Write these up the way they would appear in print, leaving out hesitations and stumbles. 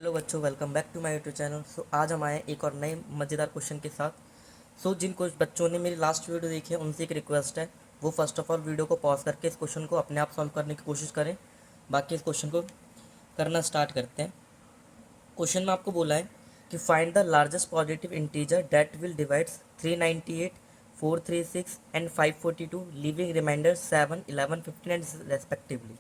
Hello बच्चों, welcome back to my YouTube channel. आज हम आए एक और नए मज़ेदार क्वेश्चन के साथ। जिन कुछ बच्चों ने मेरी लास्ट वीडियो देखी है उनसे एक रिक्वेस्ट है, वो फर्स्ट ऑफ ऑल वीडियो को पॉज करके इस क्वेश्चन को अपने आप सॉल्व करने की कोशिश करें। बाकी इस क्वेश्चन को करना स्टार्ट करते हैं। क्वेश्चन में आपको बोला है कि find the largest positive integer that will divides 398, 436 and 542, leaving remainder 7, 11, 15 and respectively.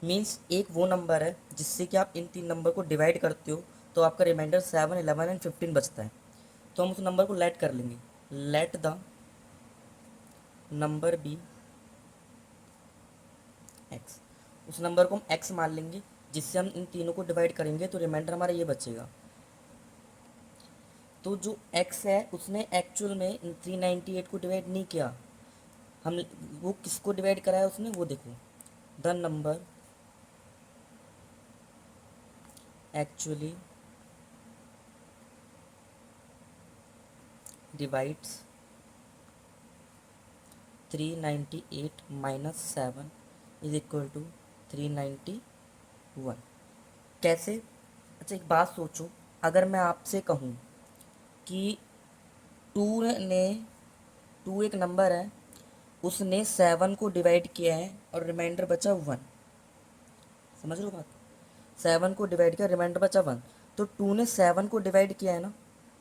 Means एक वो नंबर है जिससे कि आप इन तीन नंबर को डिवाइड करते हो तो आपका रिमाइंडर 7, 11 एंड 15 बचता है। तो हम उस नंबर को लेट कर लेंगे। Let the number be X. उस नंबर को हम एक्स मान लेंगे, जिससे हम इन तीनों को डिवाइड करेंगे तो रिमाइंडर हमारा ये बचेगा। तो जो एक्स है उसने एक्चुअल में 398 को डिवाइड नहीं किया, हम वो किसको डिवाइड कराया उसने, वो देखो। The number actually divides 398 minus 7 is equal to 391। कैसे? अच्छा, एक बात सोचो, अगर मैं आपसे कहूँ कि टू ने टू एक नंबर है, उसने 7 को डिवाइड किया है और रिमाइंडर बचा 1। समझ लो बात। 7 को डिवाइड किया, रिमाइंडर बचा 1। तो 2 ने 7 को डिवाइड किया है ना,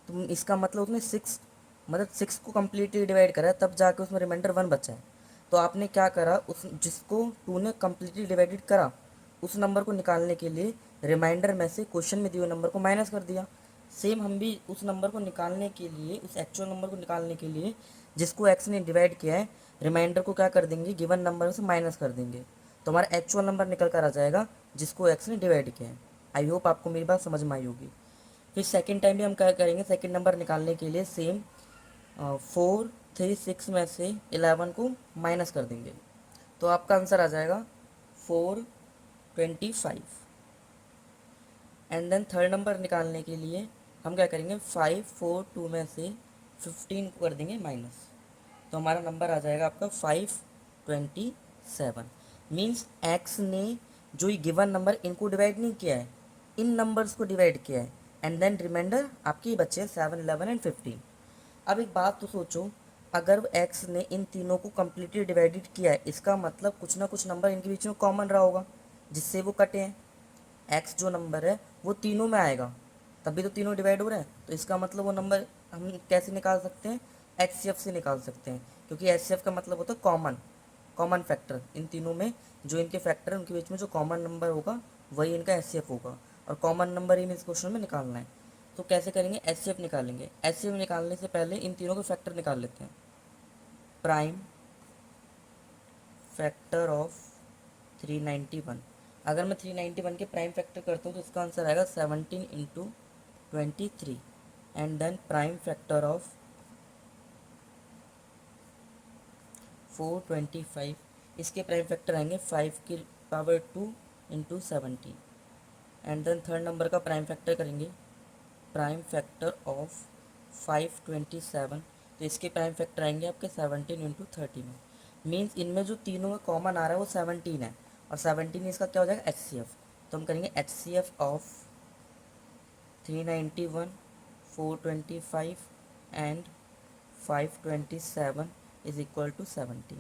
तो इसका मतलब उसने 6, मतलब 6 को कम्प्लीटली डिवाइड करा है, तब जाके उसमें रिमाइंडर 1 बचा है। तो आपने क्या करा, उस जिसको 2 ने कम्प्लीटली डिवाइडेड करा उस नंबर को निकालने के लिए रिमाइंडर में से क्वेश्चन में दिए हुए नंबर को माइनस कर दिया। सेम हम भी उस नंबर को निकालने के लिए, उस एक्चुअल नंबर को निकालने के लिए जिसको एक्स ने डिवाइड किया है, रिमाइंडर को क्या कर देंगे, गिवन नंबर से माइनस कर देंगे। तो हमारा एक्चुअल नंबर निकल कर आ जाएगा जिसको एक्स ने डिवाइड किया है। आई होप आपको मेरी बात समझ में आई होगी। फिर सेकेंड टाइम भी हम क्या करेंगे, सेकेंड नंबर निकालने के लिए सेम 436 में से 11 को माइनस कर देंगे, तो आपका आंसर आ जाएगा 425। एंड देन थर्ड नंबर निकालने के लिए हम क्या करेंगे, 542 में से 15 को कर देंगे माइनस, तो हमारा नंबर आ जाएगा आपका 527। मीन्स एक्स ने जो ये गिवन नंबर इनको डिवाइड नहीं किया है, इन नंबर्स को डिवाइड किया है। एंड देन रिमाइंडर आपके बचे 7, 11 एंड 15। अब एक बात तो सोचो, अगर एक्स ने इन तीनों को कम्प्लीटली डिवाइडेड किया है, इसका मतलब कुछ ना कुछ नंबर इनके बीच में कॉमन रहा होगा जिससे वो कटे हैं। एक्स जो नंबर है वो तीनों में आएगा, तभी तो तीनों डिवाइड हो रहे हैं। तो इसका मतलब वो नंबर हम कैसे निकाल सकते हैं, एचसीएफ से निकाल सकते हैं, क्योंकि एचसीएफ का मतलब होता है कॉमन, कॉमन फैक्टर। इन तीनों में जो इनके फैक्टर है उनके बीच में जो कॉमन नंबर होगा वही इनका एचसीएफ होगा, और कॉमन नंबर ही इस क्वेश्चन में निकालना है। तो कैसे करेंगे, एचसीएफ निकालेंगे। एचसीएफ निकालने से पहले इन तीनों के फैक्टर निकाल लेते हैं। Prime factor of 391। अगर मैं 391 के प्राइम फैक्टर करता हूँ तो इसका आंसर आएगा 17 into 23। And then prime factor of 425, इसके प्राइम फैक्टर आएंगे 5 की power 2 into 17। And then third number का प्राइम फैक्टर करेंगे, प्राइम फैक्टर ऑफ 527, तो इसके प्राइम फैक्टर आएंगे आपके 17 इंटू 30 में। मीन्स इनमें जो तीनों में कॉमन आ रहा है वो 17 है, और 17 इसका क्या हो जाएगा, एच सी एफ। तो हम करेंगे H C F of 391, 425 and 527 is equal to 17।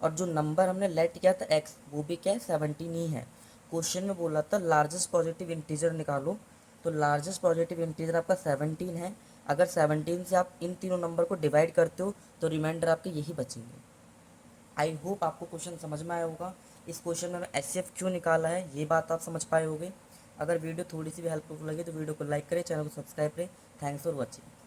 और जो नंबर हमने लेट किया था एक्स, वो भी क्या है, 17 ही है। क्वेश्चन में बोला था लार्जेस्ट पॉजिटिव इंटीजर निकालो, तो लार्जेस्ट पॉजिटिव इंटीजर आपका 17 है। अगर 17 से आप इन तीनों नंबर को डिवाइड करते हो तो रिमाइंडर आपके यही बचेंगे। आई होप आपको क्वेश्चन समझ में आया होगा। इस क्वेश्चन में मैं एच क्यों निकाला है ये बात आप समझ पाए होगे। अगर वीडियो थोड़ी सी भी हेल्पफुल लगी तो वीडियो को लाइक करें, चैनल को सब्सक्राइब करें। Thanks for watching.